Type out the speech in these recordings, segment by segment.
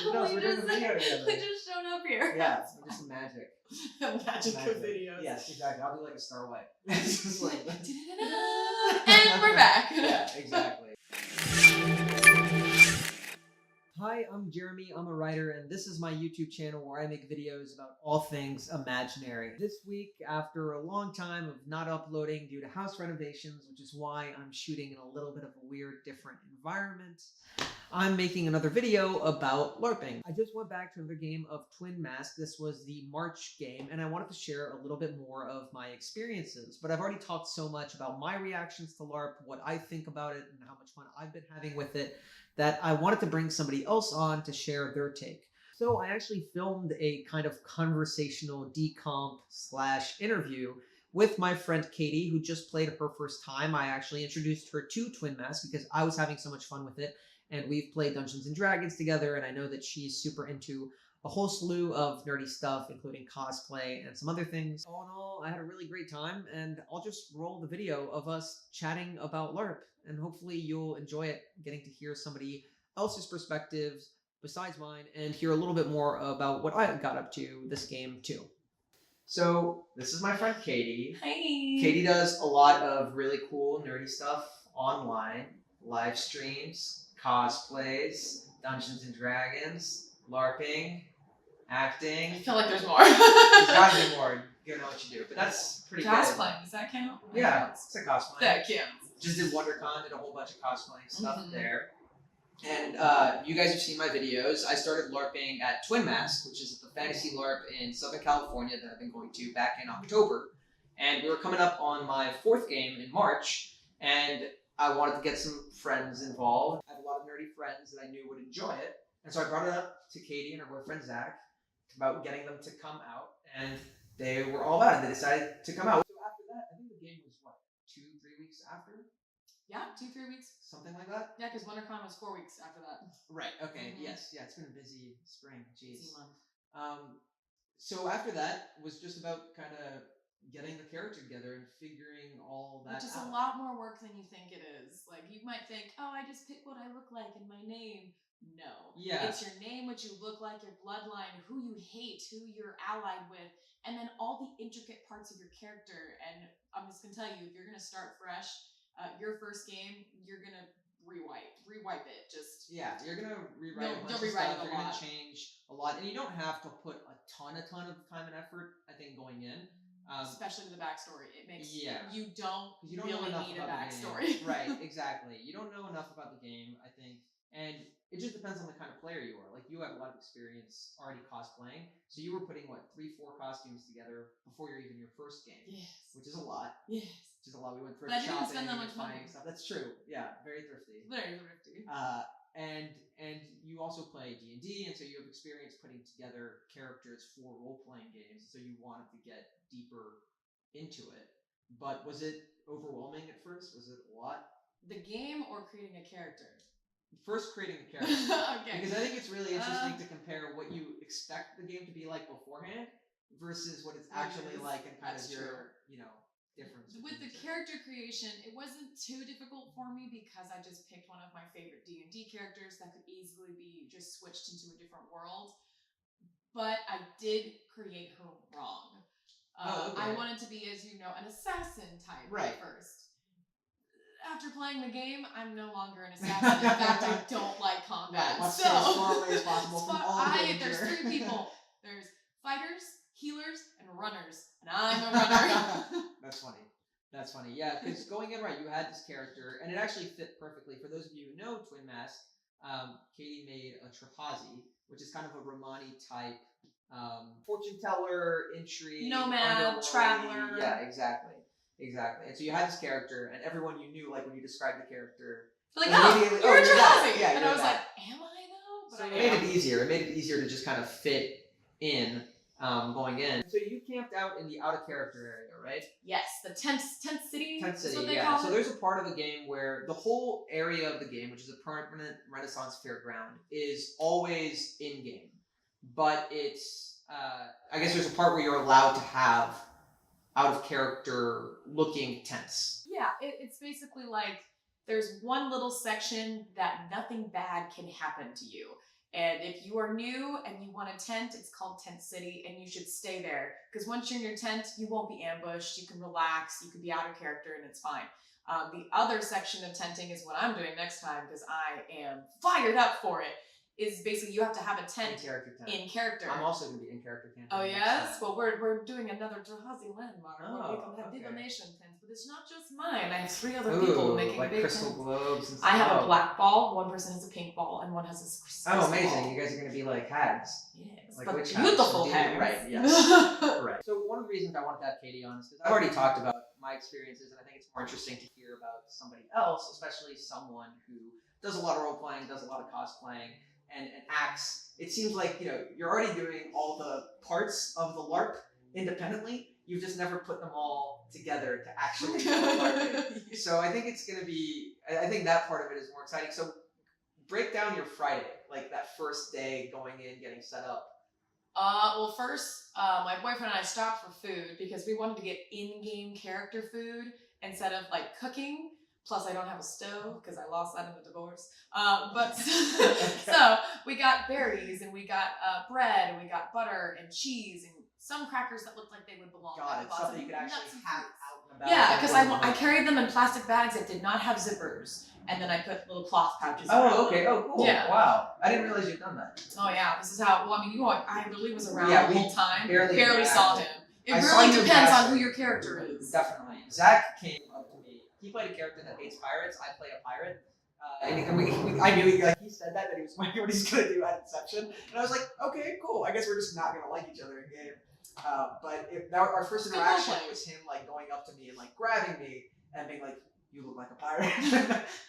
We're doing the video together. We just showed up here. Yeah, we're just some magic. Magic of videos. Yes, exactly. I'll be like a Star White. It's just like and we're back. Yeah, exactly. Hi, I'm Jeremy. I'm a writer, and this is my YouTube channel where I make videos about all things imaginary. This week, after a long time of not uploading due to house renovations, which is why I'm shooting in a little bit of a weird, different environment, I'm making another video about LARPing. I just went back to another game of Twin Mask. This was the March game, and I wanted to share a little bit more of my experiences. But I've already talked so much about my reactions to LARP, what I think about it, and how much fun I've been having with it, that I wanted to bring somebody else on to share their take. So I actually filmed a kind of conversational decomp / interview with my friend Katy, who just played her first time. I actually introduced her to Twin Mask because I was having so much fun with it. And we've played Dungeons & Dragons together, and I know that she's super into a whole slew of nerdy stuff, including cosplay and some other things. All in all, I had a really great time, and I'll just roll the video of us chatting about LARP, and hopefully you'll enjoy it, getting to hear somebody else's perspectives besides mine, and hear a little bit more about what I got up to this game, too. So, this is my friend Katy. Hi! Katy does a lot of really cool, nerdy stuff online, live streams, cosplays, Dungeons & Dragons, LARPing, acting. I feel like there's more. There's gotta be more. You know what you do, but that's pretty good. Cosplay, does that count? Yeah, it's a cosplay. That counts. Just did WonderCon, did a whole bunch of cosplaying stuff there. And you guys have seen my videos. I started LARPing at Twin Mask, which is the fantasy LARP in Southern California that I've been going to back in October. And we were coming up on my 4th game in March, and I wanted to get some friends involved. I have a lot of nerdy friends that I knew would enjoy it. And so I brought it up to Katy and her boyfriend Zach about getting them to come out. And they were all about it. They decided to come out. So after that, I think the game was, what, 2-3 weeks after? Yeah, 2-3 weeks. Something like that? Yeah, because WonderCon was 4 weeks after that. Right, okay, yes. Yeah, it's been a busy spring. Jeez. Busy month. So after that was just about kind of getting the character together and figuring all that out. Which is a lot more work than you think it is. Like, you might think, oh, I just pick what I look like and my name. No. Yeah. It's your name, what you look like, your bloodline, who you hate, who you're allied with, and then all the intricate parts of your character. And I'm just going to tell you, if you're going to start fresh, your first game, you're going to rewipe it. Just yeah, you're going to rewrite a bunch of rewrite stuff. it a You're going lot. to change a lot. And you don't have to put a ton of time and effort, I think, going in. Especially with the backstory. It makes yeah. You don't really know need a backstory. Right, exactly. You don't know enough about the game, I think. And it just depends on the kind of player you are. Like, you have a lot of experience already cosplaying. So you were putting, what, 3-4 costumes together before you're even your first game. Yes. Which is a lot. Yes. Which is a lot. We went thrift shopping. I didn't spend that much money. Stuff. That's true. Yeah, very thrifty. Very thrifty. And you also play D&D, and so you have experience putting together characters for role-playing games, so you wanted to get deeper into it. But was it overwhelming at first? Was it a lot? The game or creating a character? First, creating a character. Okay. Because I think it's really interesting to compare what you expect the game to be like beforehand versus what it's actually like and kind of your, difference. With the character creation, it wasn't too difficult for me because I just picked one of my favorite D&D characters that could easily be just switched into a different world. But I did create her wrong. Okay. I wanted to be, as you know, an assassin type at first. After playing the game, I'm no longer an assassin. In fact, I don't like combat. Let's stay as far away as possible from all danger. There's 3 people. There's fighters, healers, and runners. And I'm a runner. That's funny. That's funny. Yeah, because going in right, you had this character, and it actually fit perfectly. For those of you who know Twin Mask, Katy made a Trahazi, which is kind of a Romani type fortune teller, intrigue, nomad, traveler. Yeah, exactly. Exactly. And so you had this character, and everyone you knew, like when you described the character, like, you're a Trahazi. Yeah, and I was like, am I though? But so it made it easier. It made it easier to just kind of fit in going in. So you camped out in the out of character area, right? Yes, the tent city. Tent city, what they yeah. call So it. there's a part of the game where the whole area of the game, which is a permanent Renaissance fairground, is always in game, but it's I guess there's a part where you're allowed to have out of character looking tents. Yeah, it's basically like there's one little section that nothing bad can happen to you. And if you are new and you want a tent, it's called Tent City, and you should stay there. Because once you're in your tent, you won't be ambushed, you can relax, you can be out of character, and it's fine. The other section of tenting is what I'm doing next time, because I am fired up for it. Is basically you have to have a tent in character. I'm also going to be in character tent. Oh yes? Well, we're doing another Jahazi landmark where we can have divination tents, but it's not just mine. I have 3 other people making like big crystal tents. globes and stuff. I have a black ball, one person has a pink ball, and one has a crystal ball. Oh, amazing. You guys are going to be like hags. Yes, like but witch beautiful hags. hags. Right, yes. Right. So one of the reasons I wanted to have Katy on is because I've already talked about my experiences, and I think it's more interesting to hear about somebody else, especially someone who does a lot of role-playing, does a lot of cosplaying, and acts. It seems like, you know, you're already doing all the parts of the LARP independently. You've just never put them all together to actually do LARPing. So I think it's going to be, I think that part of it is more exciting. So break down your Friday, like that first day going in, getting set up. Well, first, my boyfriend and I stopped for food because we wanted to get in-game character food instead of like cooking. Plus, I don't have a stove because I lost that in the divorce. So we got berries and we got bread and we got butter and cheese and some crackers that looked like they would belong. Got it. Stuff that you could actually have out and about. Yeah, because I carried them in plastic bags that did not have zippers, and then I put little cloth pouches. Oh, okay. Oh, cool. Yeah. Wow. I didn't realize you'd done that. Oh yeah, this is how. Well, I mean, I really was around the whole time. Barely saw him. It really depends on who your character is. Definitely. Zach came up to me. He played a character that hates pirates. I play a pirate. And I knew he said that he was wondering what he's gonna do at Inception, and I was like, okay, cool. I guess we're just not gonna like each other in game. But our first interaction was him like going up to me and like grabbing me and being like, "You look like a pirate."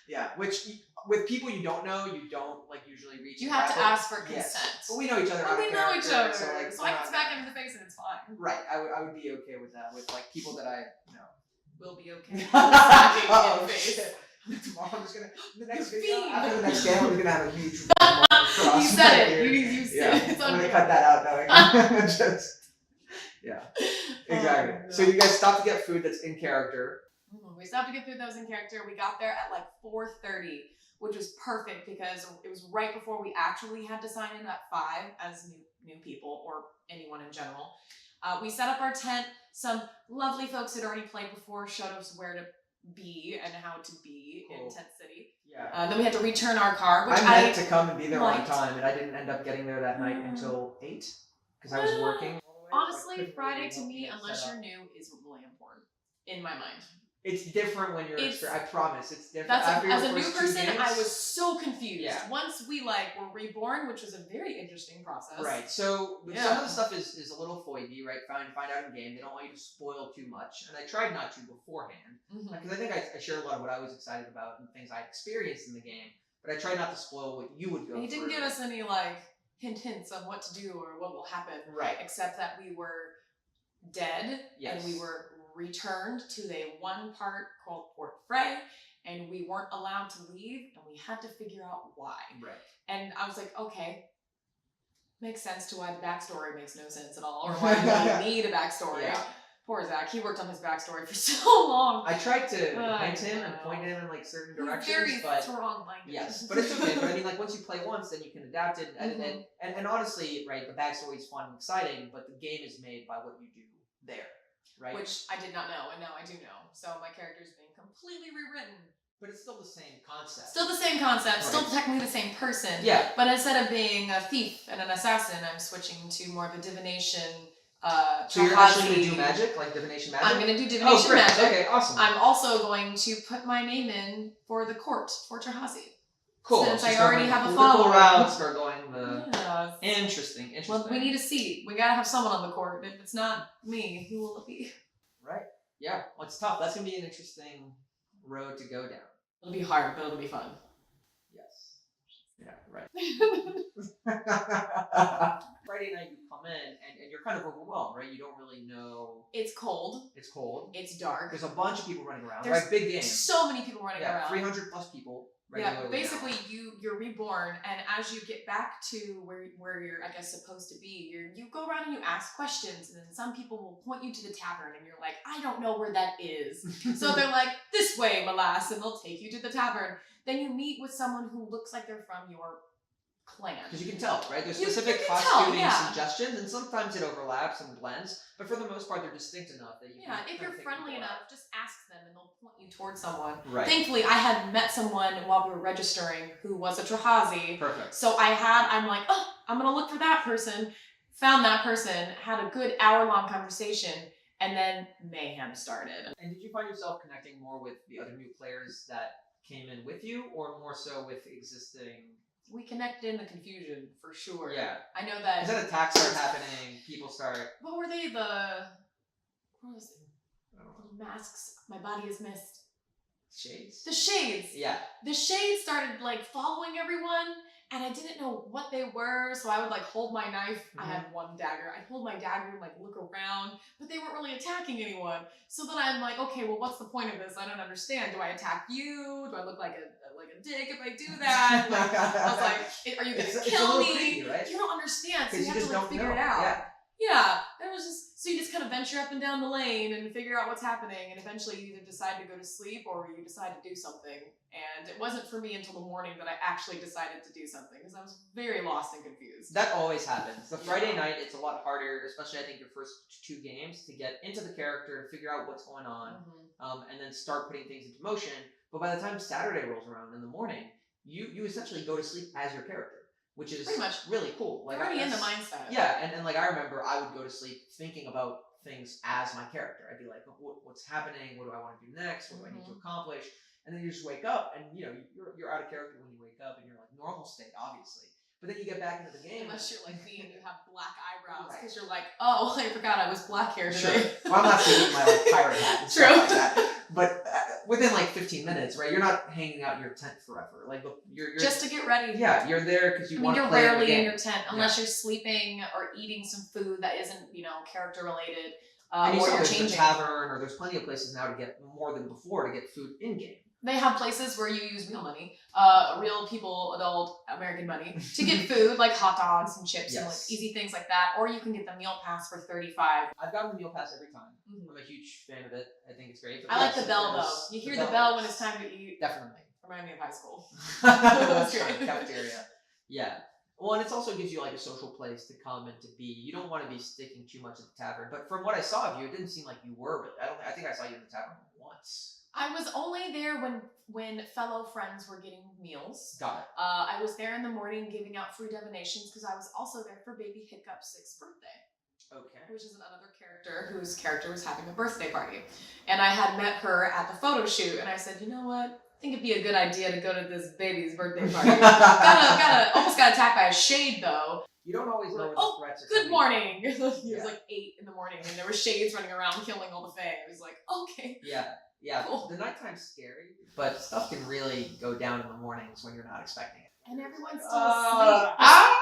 Yeah, which with people you don't know, you don't like usually reach. You have to ask for consent. Yes. But we know each other. But we know each other, so like, so I can smack him in the face and it's fine. Right, I would be okay with that. With like people that I know. Will be okay. Oh shit. Tomorrow I'm just gonna the next video after the next game we're gonna have a huge you said it. You said it. It's I'm on gonna cut that out now. Just exactly. Oh, no. So you guys stopped to get food that's in character. We stopped to get food that was in character. We got there at like 4:30, which was perfect because it was right before we actually had to sign in at 5 as new people or anyone in general. We set up our tent. Some lovely folks had already played before, showed us where to be and how to be in Tent City. Yeah. Then we had to return our car, which I meant to come and be there on time, and I didn't end up getting there that night until 8 because I was working. Honestly, Friday to me, unless you're new, isn't really important in my mind. It's different when you're I promise, it's different. As a new person, I was so confused. Yeah. Once we were reborn, which was a very interesting process. Right. So some of the stuff is a little foiby, right? Find out in game. They don't want you to spoil too much, and I tried not to beforehand because I think I shared a lot of what I was excited about and things I experienced in the game, but I tried not to spoil what you would go through. He didn't give us any hints on what to do or what will happen. Right. Except that we were dead and we were returned to a one part called Port Frey, and we weren't allowed to leave, and we had to figure out why. Right. And I was like, okay, makes sense to why the backstory makes no sense at all, or why you need a backstory. Yeah. Poor Zach, he worked on his backstory for so long. I tried to hint him and point him in certain directions, very strong-minded. Yes, but it's okay. But I mean, once you play once, then you can adapt it, and honestly, right, the backstory is fun and exciting, but the game is made by what you do there. Right. Which I did not know, and now I do know. So my character's being completely rewritten. But it's still the same concept. Still the same concept, still technically the same person. Yeah. But instead of being a thief and an assassin, I'm switching to more of a divination. So you're actually going to do magic, like divination magic? I'm going to do divination magic. Okay, awesome. I'm also going to put my name in for the court, for Jahazi. Cool. Since I already have a following. Start going Interesting. Well, we need a seat. We gotta have someone on the court. If it's not me, who will it be? Right. Yeah. Well, it's tough. That's gonna be an interesting road to go down. It'll be hard, but it'll be fun. Yes. Yeah. Right. Friday night you come in and you're kind of overwhelmed, right? You don't really know. It's cold. It's cold. It's dark. There's a bunch of people running around. There's right? Big game. So many people running around. 300 plus people. Yeah, basically you're reborn, and as you get back to where you're, I guess, supposed to be, you go around and you ask questions, and then some people will point you to the tavern, and you're like, I don't know where that is. So they're like, this way, m'lass, and they'll take you to the tavern. Then you meet with someone who looks like they're from your clan. Because you can tell, right? There's You specific can costuming tell, yeah. suggestions, and sometimes it overlaps and blends, but for the most part, they're distinct enough that you can if you're friendly enough, just ask them and they'll point you towards someone. Right. Thankfully, I had met someone while we were registering who was a Trahazi. Perfect. So I'm like, oh, I'm going to look for that person. Found that person, had a good hour-long conversation, and then mayhem started. And did you find yourself connecting more with the other new players that came in with you, or more so with existing? We connected in the confusion, for sure. Yeah. I know that. Is that attacks start happening, people start... What were they, what was it? Little masks, my body is missed. Shades? The shades! Yeah. The shades started, like, following everyone, and I didn't know what they were, so I would, like, hold my knife. I had one dagger. I'd hold my dagger and, like, look around, but they weren't really attacking anyone. So then I'm like, okay, well, what's the point of this? I don't understand. Do I attack you? Do I look like a dick if I do that? Like, I was like, are you gonna kill me? Creepy, right? You don't understand, so you have to, like, figure know. it out. Yeah. Yeah, it was just, so you just kind of venture up and down the lane and figure out what's happening, and eventually you either decide to go to sleep or you decide to do something. And it wasn't for me until the morning that I actually decided to do something, because I was very lost and confused. That always happens. The Friday night, it's a lot harder, especially I think your first 2 games, to get into the character, to figure out what's going on, and then start putting things into motion. But by the time Saturday rolls around in the morning, you essentially go to sleep as your character, which is pretty much really cool. Like, already in the mindset. Yeah, and like I remember I would go to sleep thinking about things as my character. I'd be like, what's happening? What do I want to do next? What do I need to accomplish? And then you just wake up, and you're out of character when you wake up, and you're like normal state, obviously. But then you get back into the game. Unless you're like me and you have black eyebrows, because you're like, oh, I forgot I was black here today. Sure. Well, I'm not seeing my like pirate hat and stuff like that. But within like 15 minutes, right? You're not hanging out in your tent forever. Like you're just to get ready. Yeah, you're there because you want to play. You're rarely the game. in your tent unless you're sleeping or eating some food that isn't, character related. And or you're there's changing. a tavern, or there's plenty of places now to get more than before to get food in game. They have places where you use real money, real people, adult American money, to get food, like hot dogs and chips and like easy things like that. Or you can get the meal pass for $35. I've gotten the meal pass every time. I'm a huge fan of it. I think it's great. I like the bell though. You hear the bell when it's time to eat. Definitely. Remind me of high school. That's right. Cafeteria. Yeah. Well, and it also gives you like a social place to come and to be. You don't want to be sticking too much at the tavern. But from what I saw of you, it didn't seem like you were. But I think I saw you in the tavern once. I was only there when fellow friends were getting meals. Got it. I was there in the morning giving out free divinations because I was also there for Baby Hiccup's 6th birthday. Okay. Which is another character whose character was having a birthday party. And I had met her at the photo shoot, and I said, you know what? I think it'd be a good idea to go to this baby's birthday party. Almost got attacked by a shade though. You don't always know what the threats are. Good morning. It was like 8 in the morning, and there were shades running around killing all the fae. I was like, okay. Yeah, cool. The nighttime's scary, but stuff can really go down in the mornings when you're not expecting it. And everyone's still asleep.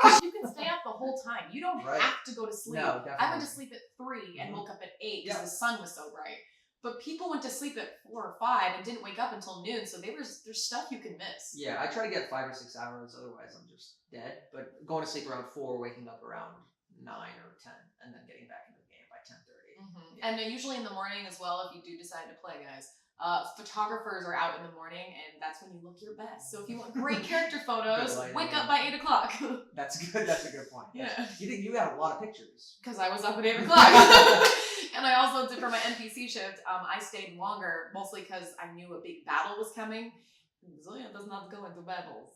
Because you can stay up the whole time. You don't have to go to sleep. No, definitely. I went to sleep at 3 and woke up at 8 because the sun was so bright. But people went to sleep at 4 or 5 and didn't wake up until noon, so there's stuff you can miss. Yeah, I try to get 5 or 6 hours, otherwise I'm just dead. But going to sleep around 4, waking up around 9 or 10, and then getting back into the game by 10:30. And usually in the morning as well, if you do decide to play, guys. Photographers are out in the morning, and that's when you look your best. So if you want great character photos, wake up by 8 o'clock. That's good. That's a good point. Yeah. You think you got a lot of pictures? Because I was up at 8 o'clock. And I also did for my NPC shift. I stayed longer, mostly because I knew a big battle was coming. Zoya does not go into battles.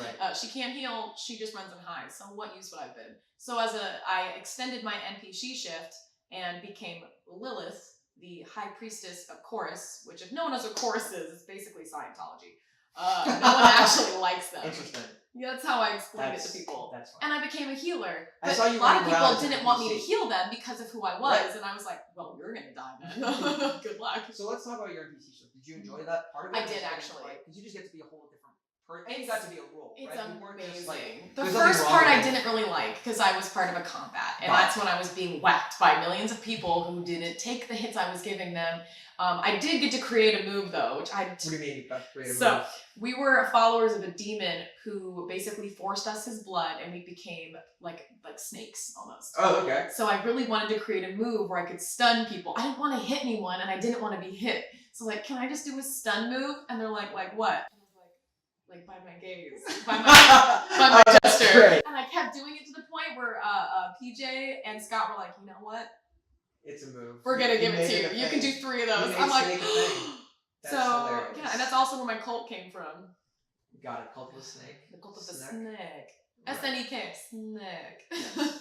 Right. She can't heal. She just runs and hides. So what use would I have been? So I extended my NPC shift and became Lilith, the High Priestess of Chorus, which if no one knows what Chorus is, it's basically Scientology. No one actually likes them. Interesting. Yeah, that's how I explained it to people. That's fine. And I became a healer. But a lot of people didn't want me to heal them because of who I was, and I was like, well, you're gonna die then. Good luck. So let's talk about your NPC show. Did you enjoy that part of it? I did, actually. Because you just get to be a whole different person. And you got to be a role, it's right? amazing. The first part I didn't really like because I was part of a combat, and that's when I was being whacked by millions of people who didn't take the hits I was giving them. I did get to create a move though, which I. What do you mean you got to create a move? So we were followers of a demon who basically forced us his blood, and we became like snakes almost. Oh, okay. So I really wanted to create a move where I could stun people. I didn't want to hit anyone, and I didn't want to be hit. So like, can I just do a stun move? And they're like what? like by my gaze, by my gesture. Great. And I kept doing it to the point where PJ and Scott were like, you know what? It's a move. We're gonna give it to you. You can do 3 of those. I'm like, That's so hilarious. yeah, and that's also where my cult came from. Got it. Cult of the Snake. The cult of the snake. SNEK. Snake.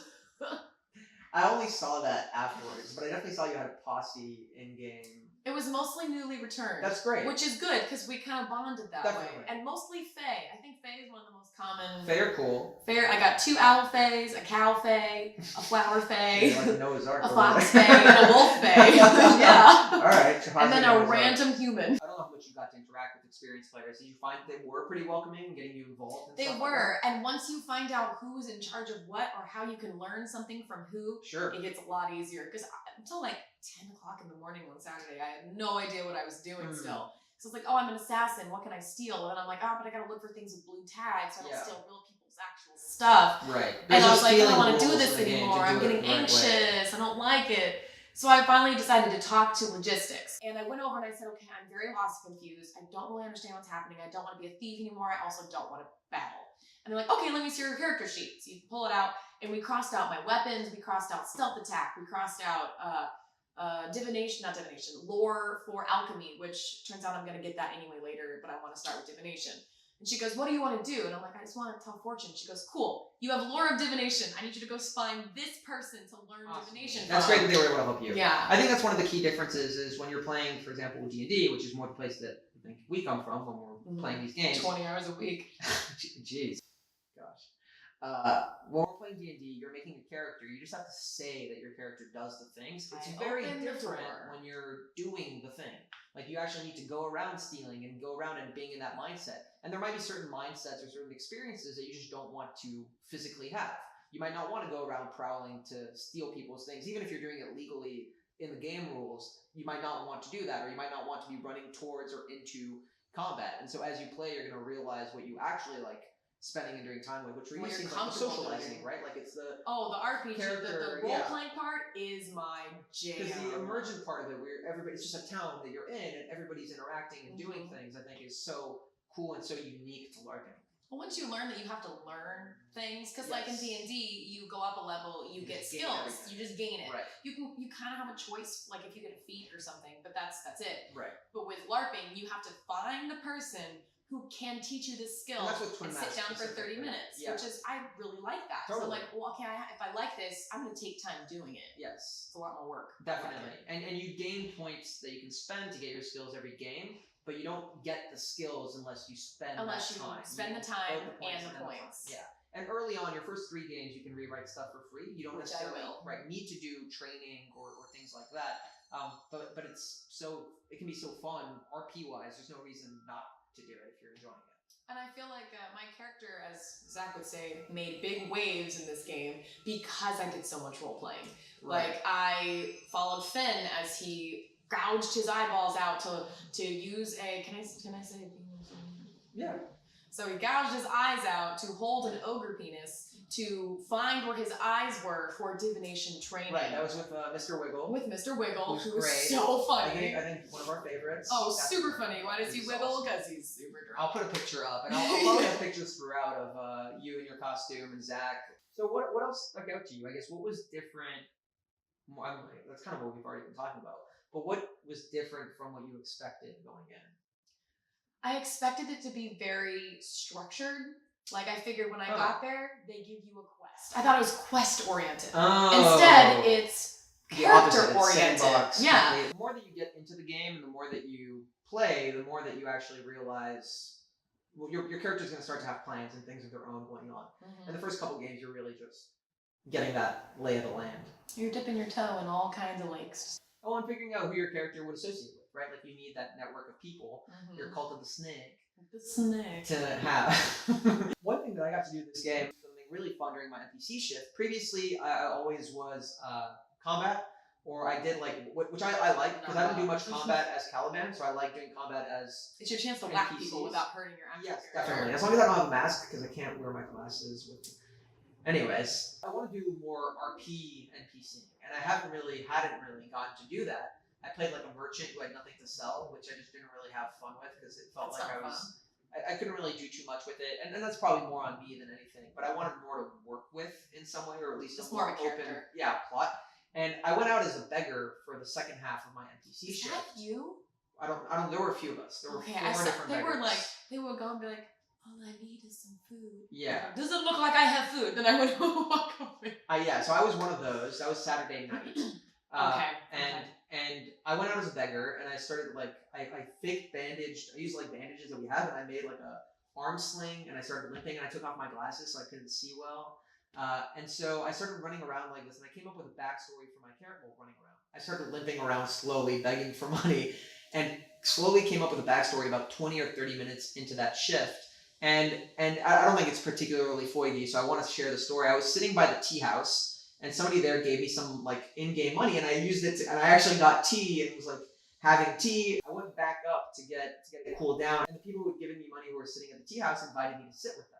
I only saw that afterwards, but I definitely saw you had a posse in game. It was mostly newly returned. That's great. Which is good, because we kind of bonded that Definitely. way. And mostly Fae. I think Fae is one of the most common. Fae are cool. Fae, I got 2 owl Faes, a cow Fae, a flower Fae, like Noah's Ark, a fox Fae, and a wolf Fae. Yeah. Alright. And then a random human. I don't know how much you got to interact with experienced players. Did you find they were pretty welcoming, getting you involved? They were, and once you find out who's in charge of what or how you can learn something from who, sure, it gets a lot easier. Because until like 10 o'clock in the morning on Saturday, I had no idea what I was doing still. So it's like, oh, I'm an assassin. What can I steal? And then I'm like, oh, but I gotta look for things with blue tags so I don't steal real people's actual stuff. Right. And I was like, I don't want to do this anymore. I'm getting anxious. I don't like it. So I finally decided to talk to logistics. And I went over and I said, okay, I'm very lost and confused. I don't really understand what's happening. I don't want to be a thief anymore. I also don't want to battle. And they're like, okay, let me see your character sheet. So you pull it out, and we crossed out my weapons. We crossed out stealth attack. We crossed out lore for alchemy, which turns out I'm going to get that anyway later, but I want to start with divination. And she goes, what do you want to do? And I'm like, I just want to tell fortune. She goes, cool. You have lore of divination. I need you to go find this person to learn divination from. That's great that they were able to help you. Yeah. I think that's one of the key differences is when you're playing, for example, with D&D, which is more the place that I think we come from when we're playing these games. 20 hours a week. Jeez. Gosh. When we're playing D&D, you're making a character. You just have to say that your character does the things. It's very different when you're doing the thing. Like, you actually need to go around stealing and go around and being in that mindset. And there might be certain mindsets or certain experiences that you just don't want to physically have. You might not want to go around prowling to steal people's things. Even if you're doing it legally in the game rules, you might not want to do that, or you might not want to be running towards or into combat. And so as you play, you're going to realize what you actually like spending and during time with, which really seems like the socializing, right? Like it's the RPG, character, the role-playing part is my jam. Because the emergent part of it, where it's just a town that you're in and everybody's interacting and doing things, I think is so cool and so unique to LARPing. Well, once you learn that you have to learn things, because like in D&D, you go up a level, you get skills, you just gain it. Right. You kind of have a choice, like if you get a feat or something, but that's it. Right. But with LARPing, you have to find the person who can teach you this skill and sit down for 30 minutes, which is, I really like that. Totally. So like, well, okay, if I like this, I'm going to take time doing it. Yes. It's a lot more work. Definitely. And you gain points that you can spend to get your skills every game, but you don't get the skills unless you spend the time and the points. Yeah. And early on, your first 3 games, you can rewrite stuff for free. You don't necessarily need to do training or things like that. But it can be so fun, RP-wise, there's no reason not to do it if you're enjoying it. And I feel like my character, as Zach would say, made big waves in this game because I did so much role-playing. Right. Like, I followed Finn as he gouged his eyeballs out to use a... Can I say... Yeah. So he gouged his eyes out to hold an ogre penis to find where his eyes were for divination training. Right, that was with Mr. Wiggle. With Mr. Wiggle, who was great. so funny. I think one of our favorites. Oh, super funny. Why does he wiggle? Because he's super drunk. I'll put a picture up, and I'll probably have pictures throughout of you in your costume and Zach. So what else stuck out to you? I guess what was different? That's kind of what we've already been talking about. But what was different from what you expected going in? I expected it to be very structured. Like, I figured when I got there, they give you a quest. I thought it was quest-oriented. Oh. Instead, it's character-oriented. Yeah. The more that you get into the game and the more that you play, the more that you actually realize, well, your character's going to start to have plans and things of their own going on. And the first couple games, you're really just getting that lay of the land. You're dipping your toe in all kinds of lakes. Oh, and figuring out who your character would associate with, right? Like, you need that network of people, your cult of the snake. The snake. To have. One thing that I got to do this game, something really fun during my NPC shift. Previously, I always was combat, or I did which I like, because I don't do much combat as Caliban, so I like doing combat as it's your chance to whack people without hurting your actual character. Yes, definitely. As long as I don't have a mask, because I can't wear my glasses with me. Anyways, I want to do more RP NPC, and I hadn't really gotten to do that. I played like a merchant who had nothing to sell, which I just didn't really have fun with because it felt like I was I couldn't really do too much with it, and that's probably more on me than anything. But I wanted more to work with in some way, or at least Just a more more of a open, character. plot. And I went out as a beggar for the second half of my NPC Is shift. that you? I don't. There were a few of us. There were Okay, four different they beggars. were like, they would go and be like, all I need is some food. Yeah. Does it look like I have food? Then I would walk away. Yeah. So I was one of those. That was Saturday night. Okay. And I went out as a beggar, and I started like I fake bandaged. I used like bandages that we have, and I made like a arm sling, and I started limping, and I took off my glasses so I couldn't see well. And so I started running around like this, and I came up with a backstory for my character running around. I started limping around slowly, begging for money, and slowly came up with a backstory about 20 or 30 minutes into that shift. And I don't think it's particularly foigy, so I want to share the story. I was sitting by the tea house, and somebody there gave me some like in-game money, and I used it and I actually got tea and was like having tea. I went back up to get it cooled down, and the people who had given me money who were sitting at the tea house invited me to sit with them.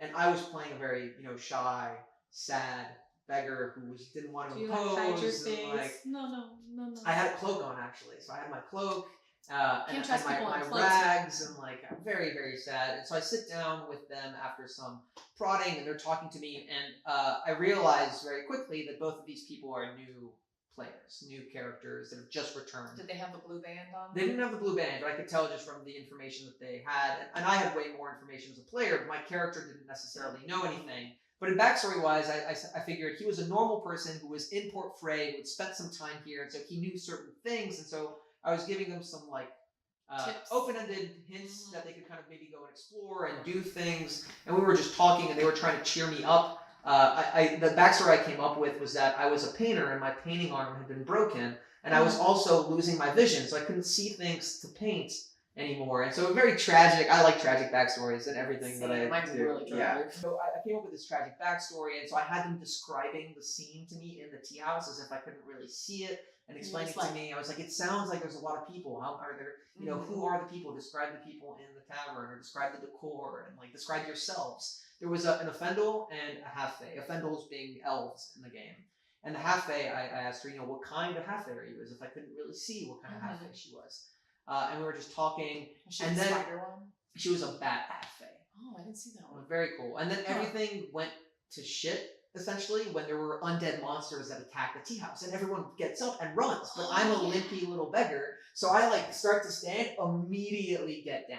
And I was playing a very, shy, sad beggar who didn't want to impose. Like, hide your face? And, No. I had a cloak on actually, so I had my cloak. And my cloaks. rags, and like I'm very, very sad. And so I sit down with them after some prodding, and they're talking to me, and I realize very quickly that both of these people are new players, new characters that have just returned. Did they have the blue band on? They didn't have the blue band, but I could tell just from the information that they had, and I had way more information as a player, but my character didn't necessarily know anything. But in backstory-wise, I figured he was a normal person who was in Port Frey, who had spent some time here, and so he knew certain things, and so I was giving them some like open-ended hints that they could kind of maybe go and explore and do things. And we were just talking, and they were trying to cheer me up. The backstory I came up with was that I was a painter, and my painting arm had been broken, and I was also losing my vision, so I couldn't see things to paint anymore. And so very tragic. I like tragic backstories and everything that I do. Really tragic. So I came up with this tragic backstory, and so I had them describing the scene to me in the tea house as if I couldn't really see it. And explaining to me, I was like, it sounds like there's a lot of people. How are there, who are the people? Describe the people in the tavern, or describe the decor, and like describe yourselves. There was an Offendal and a half-fae. Offendals being elves in the game. And the half-fae, I asked her, what kind of half-fae are you? As if I couldn't really see what kind of half-fae she was. And we were just talking. And then she was a bat half-fae. Oh, I didn't see that one. Very cool. And then everything went to shit, essentially, when there were undead monsters that attack the tea house, and everyone gets up and runs. But I'm a limpy little beggar, so I like start to stand, immediately get down.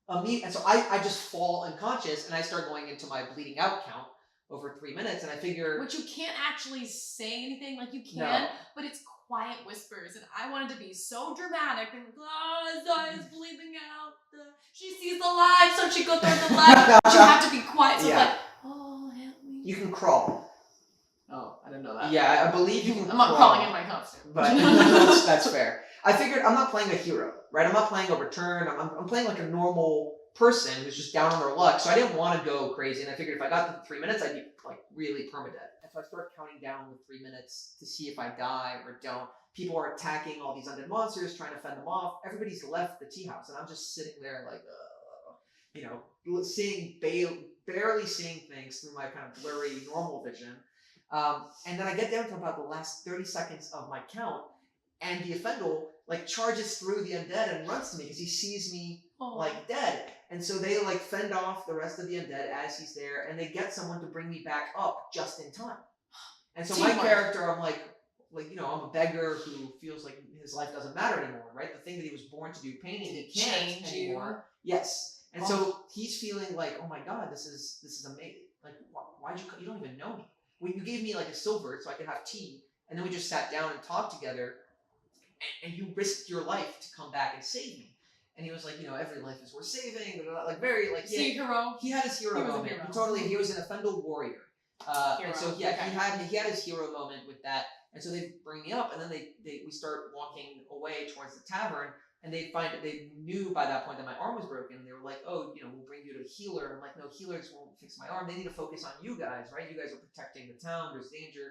And so I just fall unconscious, and I start going into my bleeding out count over 3 minutes, and I figure... Which you can't actually say anything, like you can, but it's quiet whispers, and I wanted to be so dramatic, and his eye is bleeding out, she sees the light, so she goes towards the light, but you have to be quiet, so it's like, oh, help me. You can crawl. Oh, I didn't know that. Yeah, I believe you can I'm not crawling in my costume. But that's fair. I figured I'm not playing a hero, right? I'm not playing a return. I'm playing like a normal person who's just down on their luck. So I didn't want to go crazy, and I figured if I got to 3 minutes, I'd be like really permadead. And so I start counting down the 3 minutes to see if I die or don't. People are attacking all these undead monsters, trying to fend them off. Everybody's left the tea house, and I'm just sitting there like, seeing barely seeing things through my kind of blurry normal vision. And then I get down to about the last 30 seconds of my count, and the Offendal like charges through the undead and runs to me because he sees me like dead. And so they like fend off the rest of the undead as he's there, and they get someone to bring me back up just in time. And so my character, I'm like I'm a beggar who feels like his life doesn't matter anymore, right? The thing that he was born to do, painting, he can't anymore. Yes. And so he's feeling like, oh my God, this is amazing. Like, why'd you don't even know me. When you gave me like a silver so I could have tea, and then we just sat down and talked together, and you risked your life to come back and save me. And he was like, every life is worth saving, like very like hero. He had his hero moment. He was an Offendal warrior. And so he had his hero moment with that. And so they bring me up, and then we start walking away towards the tavern, and they knew by that point that my arm was broken. And they were like, oh, we'll bring you to a healer. I'm like, no, healers won't fix my arm. They need to focus on you guys, right? You guys are protecting the town. There's danger.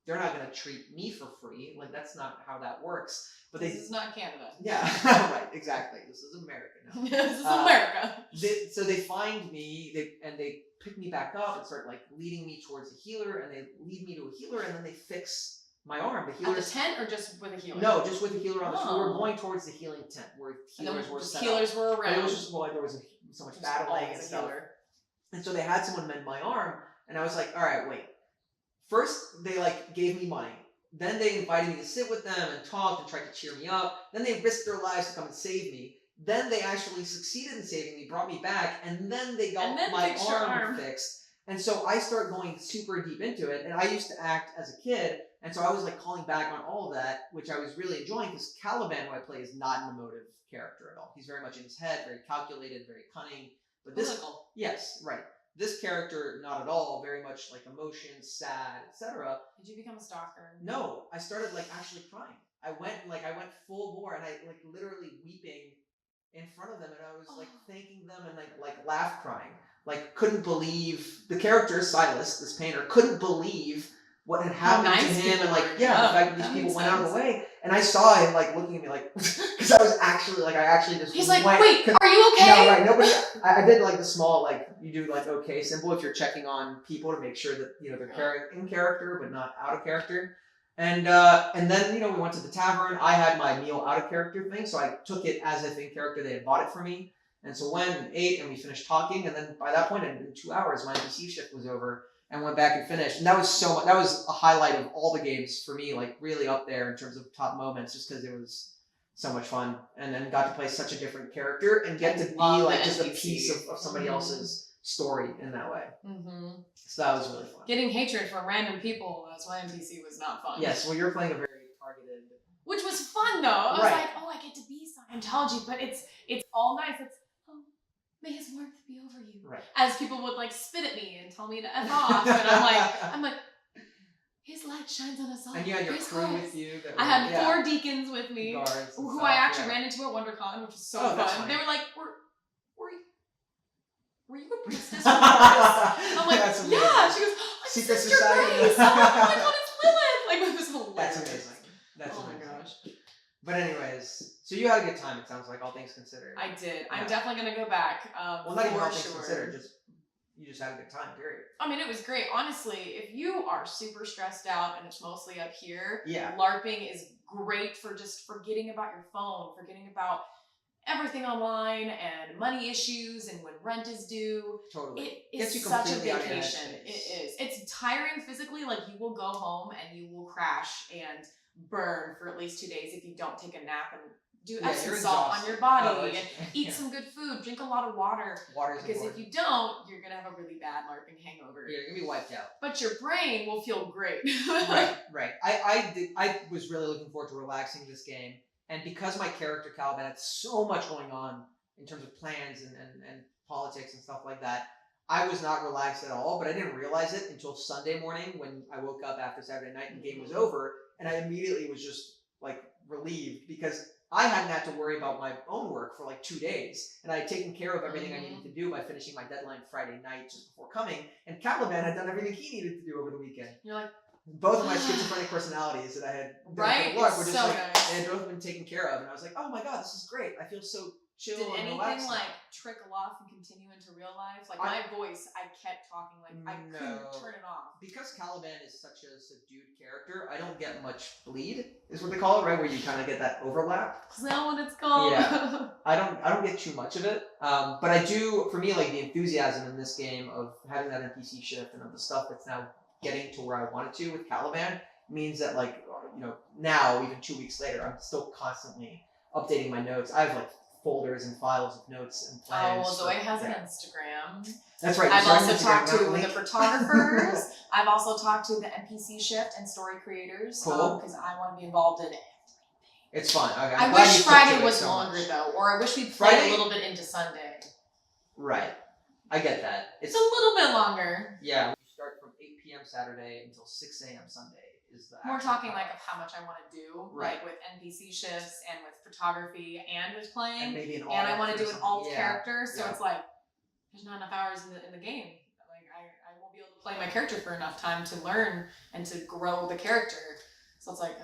They're not going to treat me for free. Like, that's not how that works. But this is not Canada. Yeah, right, exactly. This is America now. This is America. So they find me, they pick me back up and start like leading me towards a healer, and they lead me to a healer, and then they fix my arm. The healer at the tent, or just with a healer? No, just with a healer on the. So we were going towards the healing tent where healers were set healers up. were around. But it was just there was so much Just battling always and a stuff. healer. And so they had someone mend my arm, and I was like, all right, wait. First, they like gave me money. Then they invited me to sit with them and talk and tried to cheer me up. Then they risked their lives to come and save me. Then they actually succeeded in saving me, brought me back, and then they got my arm fixed. And so I started going super deep into it, and I used to act as a kid, and so I was like calling back on all of that, which I was really enjoying, because Caliban, who I play, is not an emotive character at all. He's very much in his head, very calculated, very cunning. But this, political. yes, right. This character, not at all, very much like emotions, sad, etc. Did you become a stalker? No, I started like actually crying. I went full bore, and I like literally weeping in front of them, and I was like thanking them and like laugh crying. Like couldn't believe the character Silas, this painter, couldn't believe what had happened to him, and like the fact that these people went out of the way. And I saw him like looking at me like, because I was actually like, I actually just he's like, wait, are you okay? No, right, nobody. I did like the small like you do like okay symbol if you're checking on people to make sure that they're in character but not out of character. And then we went to the tavern. I had my meal out of character thing, so I took it as if in character they had bought it for me. And so went and ate, and we finished talking. And then by that point, in 2 hours, my NPC shift was over, and went back and finished. And that was so much. That was a highlight of all the games for me, like really up there in terms of top moments, just because it was so much fun. And then got to play such a different character and get to be like just a piece of somebody else's story in that way. So that was really fun. Getting hatred from random people, that's why NPC was not fun. Yes, well, you're playing a very targeted. Which was fun though. I was like, oh, I get to be Scientology, but it's all nice. It's may his warmth be over you. Right. As people would like spit at me and tell me to F off, and I'm like, his light shines on us all. And you had your crew with you. I had 4 deacons with me, guards who I actually ran into at WonderCon, which was so fun. They were like, were you a priestess? I'm like, yeah. She goes, Secret Sister Society. Grace. Oh my god, it's Lilith. Like it was hilarious. That's amazing. That's oh amazing. my gosh. But anyways, so you had a good time. It sounds like, all things considered. I did. Yeah. I'm definitely gonna go back. Well, not even all things considered. You just had a good time. Period. I mean, it was great. Honestly, if you are super stressed out and it's mostly up here, yeah, LARPing is great for just forgetting about your phone, forgetting about everything online and money issues and when rent is due. Totally. It is such a vacation. It is. It's tiring physically. Like you will go home and you will crash and burn for at least 2 days if you don't take a nap and do Epsom salt on your body and eat some good food, drink a lot of water. Because if you don't, you're going to have a really bad LARPing hangover. Yeah, you're going to be wiped out. But your brain will feel great. Right. I was really looking forward to relaxing this game. And because my character, Caliban, had so much going on in terms of plans and politics and stuff like that, I was not relaxed at all. But I didn't realize it until Sunday morning when I woke up after Saturday night and the game was over. And I immediately was just like relieved because I hadn't had to worry about my own work for like 2 days. And I had taken care of everything I needed to do by finishing my deadline Friday night just before coming. And Caliban had done everything he needed to do over the weekend. You're like, both of my schizophrenic personalities that I had done for LARP were just so like, nice. they had both been taken care of. And I was like, oh my God, this is great. I feel so chill Did and anything relaxed. like trickle off and continue into real life? Like my voice, I kept talking like I couldn't turn it off. Because Caliban is such a subdued character, I don't get much bleed, is what they call it, right? Where you kind of get that overlap. Is that what it's called? Yeah. I don't get too much of it. But I do, for me, like the enthusiasm in this game of having that NPC shift and of the stuff that's now getting to where I want it to with Caliban means that like, now, even 2 weeks later, I'm still constantly updating my notes. I have like folders and files of notes and plans. Oh, well, Zoe has an Instagram. That's right. I've also talked to the photographers. I've also talked to the NPC shift and story creators. Cool. Because I want to be involved in everything. It's fun. Okay. I wish Friday was longer though, or I wish we played a little bit into Sunday. Right. I get that. It's a little bit longer. Yeah. We start from 8 p.m. Saturday until 6 a.m. Sunday. We're talking like of how much I want to do, like with NPC shifts and with photography and with playing, and maybe and I want to do an alt character, so it's like there's not enough hours in the game. Like I won't be able to play my character for enough time to learn and to grow the character. So it's like,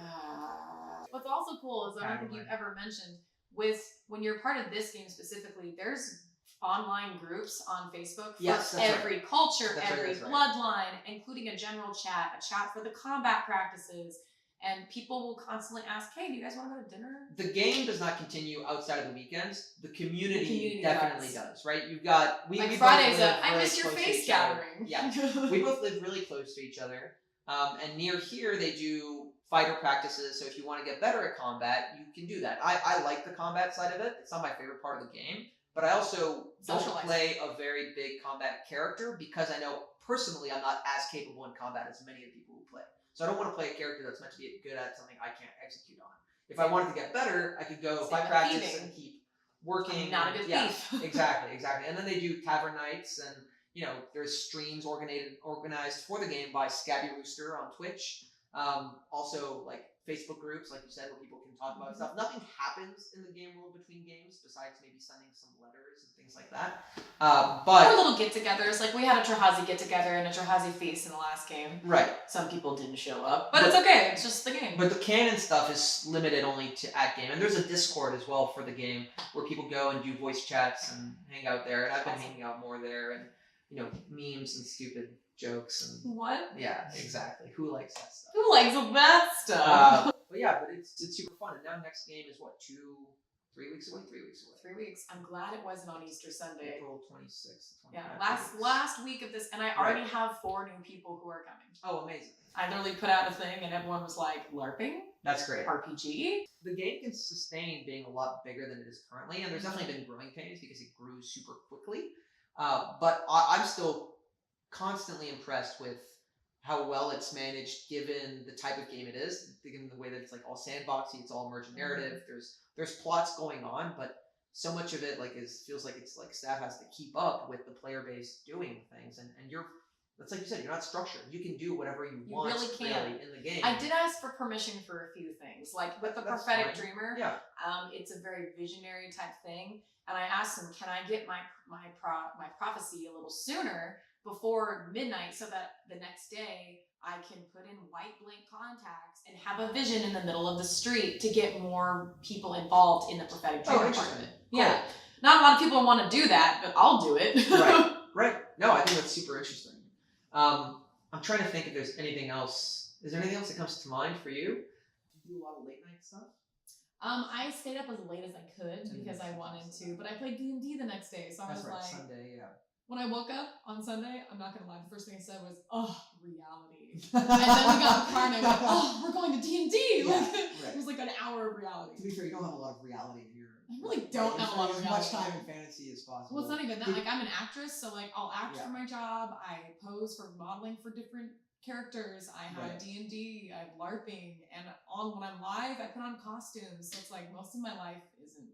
what's also cool is I don't think you've ever mentioned when you're part of this game specifically, there's online groups on Facebook for every culture, every bloodline, including a general chat, a chat for the combat practices. and people will constantly ask, "Hey, do you guys want to go to dinner?" The game does not continue outside of the weekends. The community, community definitely does, right? You've got we Like both Friday's live I very miss your close to face each other. gathering. Yeah, we both live really close to each other. And near here, they do fighter practices. So if you want to get better at combat, you can do that. I like the combat side of it. It's not my favorite part of the game, but I also don't play a very big combat character because I know personally I'm not as capable in combat as many of the people who play. So I don't want to play a character that's meant to be good at something I can't execute on. If I wanted to get better, I could go if I practice and keep working. I'm not a good thief. Exactly. And then they do tavern nights, and there's streams organized for the game by Scabby Rooster on Twitch. Also, like Facebook groups, like you said, where people can talk about stuff. Nothing happens in the game world between games besides maybe sending some letters and things like that. But or little get-togethers. Like we had a Terhazi get-together and a Terhazi feast in the last game. Right. Some people didn't show up, but it's okay. It's just the game. But the canon stuff is limited only to at game, and there's a Discord as well for the game where people go and do voice chats and hang out there. And I've been hanging out more there, and memes and stupid jokes and what? Yeah, exactly. Who likes that stuff? Who likes that stuff? But yeah, but it's super fun. And now next game is what, 3 weeks away? 3 weeks away. 3 weeks. I'm glad it wasn't on Easter Sunday. April 26th. Yeah, last week of this, and I already have 4 new people who are coming. Oh, amazing. I literally put out a thing, and everyone was like, "LARPing? That's great. RPG?" The game can sustain being a lot bigger than it is currently, and there's definitely been growing pains because it grew super quickly. But I'm still constantly impressed with how well it's managed given the type of game it is, given the way that it's like all sandboxy, it's all emergent narrative. There's plots going on, but so much of it feels like it's like staff has to keep up with the player base doing things, and that's like you said, you're not structured. You can do whatever you want really can. in the game. I did ask for permission for a few things, like with the prophetic dreamer. Yeah. It's a very visionary type thing, and I asked him, "Can I get my prophecy a little sooner before midnight, so that the next day I can put in white blank contacts and have a vision in the middle of the street to get more people involved in the prophetic dreamer part of it?" Cool. Yeah, not a lot of people want to do that, but I'll do it. Right. No, I think that's super interesting. I'm trying to think if there's anything else. Is there anything else that comes to mind for you? Do you do a lot of late night stuff? I stayed up as late as I could because I wanted to, but I played D&D the next day, so I was like, Sunday, yeah. When I woke up on Sunday, I'm not gonna lie, the first thing I said was, "Oh, reality." And then we got in the car and I went, "Oh, we're going to D&D." It was like an hour of reality. To be fair, you don't have a lot of reality in your. I really don't have a lot of reality. As much time in fantasy as possible. Well, it's not even that. Like, I'm an actress, so like I'll act for my job. I pose for modeling for different characters. I have D&D. I have LARPing, and when I'm live, I put on costumes. So it's like most of my life isn't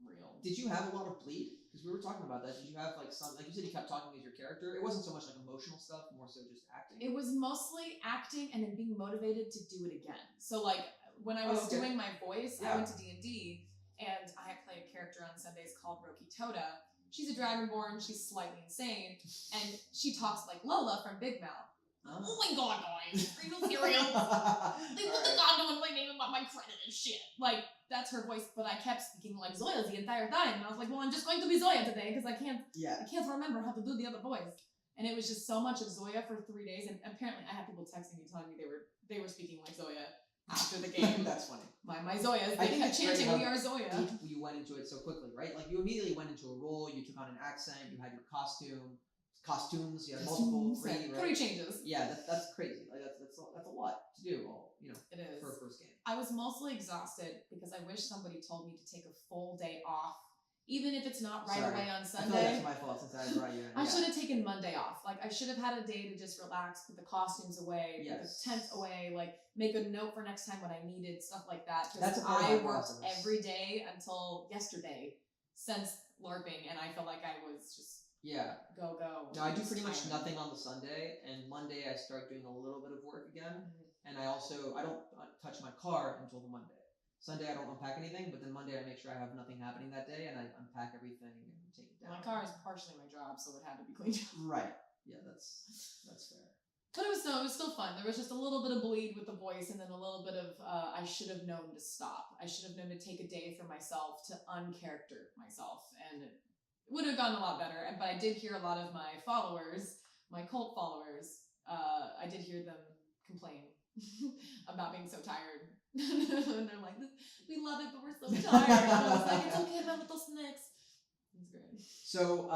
real. Did you have a lot of bleed? Because we were talking about that. Did you have like you said, you kept talking as your character? It wasn't so much like emotional stuff, more so just acting. It was mostly acting and then being motivated to do it again. So like when I was doing my voice, I went to D&D, and I play a character on Sundays called Roki Toda. She's a dragonborn. She's slightly insane, and she talks like Lola from Big Mouth. Oh my god, guys! Are you serious? They put the god in my name about my credit and shit. Like, that's her voice, but I kept speaking like Zoya the entire time. And I was like, well, I'm just going to be Zoya today because I can't remember how to do the other voice. And it was just so much of Zoya for 3 days. And apparently I had people texting me telling me they were speaking like Zoya after the game. That's funny. My Zoyas, they kept chanting, "We are Zoya." You went into it so quickly, right? Like, you immediately went into a role, you took on an accent, you had your costumes, you had multiple three changes. Yeah, that's crazy. Like that's a lot to do. It is for a first game. I was mostly exhausted because I wish somebody told me to take a full day off, even if it's not away on Sunday. I feel like that's my fault since I brought you in. I should have taken Monday off. Like, I should have had a day to just relax, put the costumes away, put the tent away, like make a note for next time when I needed stuff like that. Because I worked every day until yesterday since LARPing, and I felt like I was just go. No, I do pretty much nothing on the Sunday, and Monday I start doing a little bit of work again, and I don't touch my car until the Monday. Sunday I don't unpack anything, but then Monday I make sure I have nothing happening that day, and I unpack everything and take it down. My car is partially my job, so it had to be cleaned up. Right. Yeah, that's fair. But it was still fun. There was just a little bit of bleed with the voice, and then a little bit of I should have known to stop. I should have known to take a day for myself to uncharacter myself, and it would have gotten a lot better. But I did hear a lot of my followers, my cult followers, I did hear them complain about being so tired. And they're like, we love it, but we're so tired. And I was like, it's okay, my little snacks. It's great. So,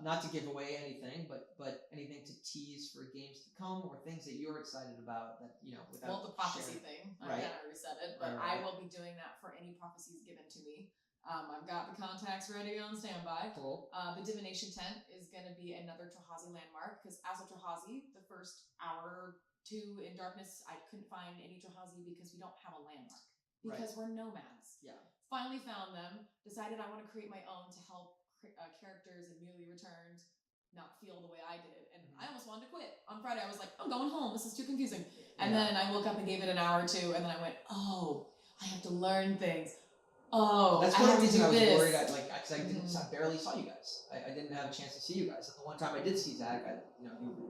not to give away anything, but anything to tease for games to come or things that you're excited about that, without Well, the prophecy sharing. thing, I kind of already said it, but Right. I will be doing that for any prophecies given to me. I've got the contacts ready on standby. Cool. The divination tent is going to be another Trahazi landmark because as a Trahazi, the first hour or two in darkness, I couldn't find any Trahazi because we don't have a landmark because we're nomads. Yeah. Finally found them. Decided I want to create my own to help characters and newly returned not feel the way I did, and I almost wanted to quit. On Friday, I was like, I'm going home. This is too confusing. And then I woke up and gave it an hour or two, and then I went, oh, I have to learn things. Oh, that's I one have reason to do I was this. worried. I barely saw you guys. I didn't have a chance to see you guys. And the one time I did see Zach, it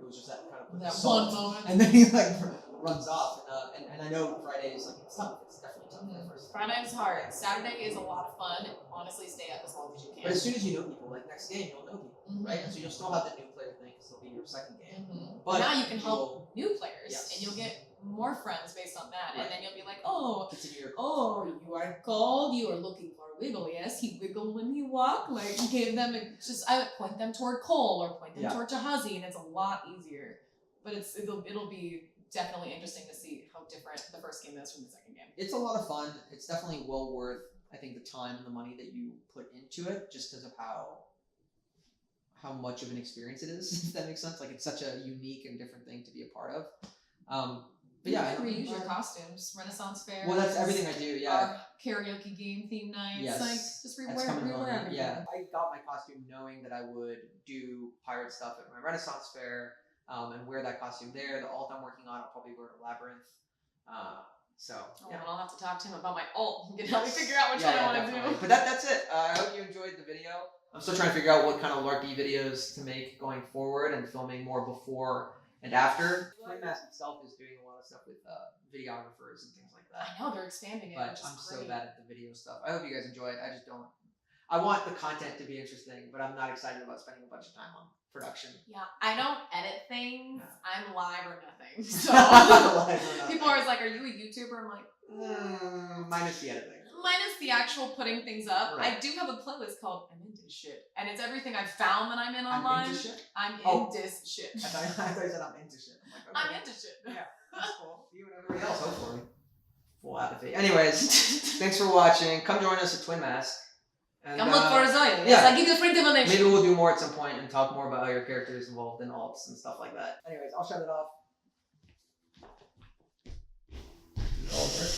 was just that kind of that assault, one moment, and then he runs off. And I know Friday is it's tough. It's definitely tough. Friday is hard. Saturday is a lot of fun. Honestly, stay up as long as you can. But as soon as you know people, like next game, you'll know people, right? And so you'll still have the new player thing because it'll be your second game. But now you can help new players, and you'll get more friends based on that. And then you'll be like, oh, you are cold. You are looking for wiggle. Yes, he wiggled when he walked. Like give them I would point them toward Cole or point them toward Jahazi, and it's a lot easier. But it'll be definitely interesting to see how different the first game is from the second game. It's a lot of fun. It's definitely well worth, I think, the time and the money that you put into it, just because of how much of an experience it is. If that makes sense. Like it's such a unique and different thing to be a part of. But yeah, you reuse your costumes, Renaissance Fair. Well, that's everything I do. Yeah. Our karaoke game theme nights. Yes. Like just rewear everything. Yeah. I got my costume knowing that I would do pirate stuff at my Renaissance Fair. And wear that costume there. The alt I'm working on, I'll probably wear to Labyrinth. And I'll have to talk to him about my alt. He can help me figure out which one I want to do. But that's it. I hope you enjoyed the video. I'm still trying to figure out what kind of LARPy videos to make going forward and filming more before and after. Twinmask itself is doing a lot of stuff with videographers and things like that. I know, they're expanding it. But I'm so bad at the video stuff. I hope you guys enjoy it. I want the content to be interesting, but I'm not excited about spending a bunch of time on production. Yeah, I don't edit things. No. I'm live or nothing. So people are always like, "Are you a YouTuber?" I'm like, minus the editing, minus the actual putting things up. Right. I do have a playlist called "I'm into shit," and it's everything I've found that I'm in online. I'm into shit. I'm into shit. I thought you said I'm into shit. I'm like, okay. I'm into shit. Yeah, that's cool. You and everybody else, hopefully. Full apathy. Anyways, thanks for watching. Come join us at Twinmask. And, come look for us on it. Yes, I give you free divination. Maybe we'll do more at some point and talk more about how your character is involved in alts and stuff like that. Anyways, I'll shut it off.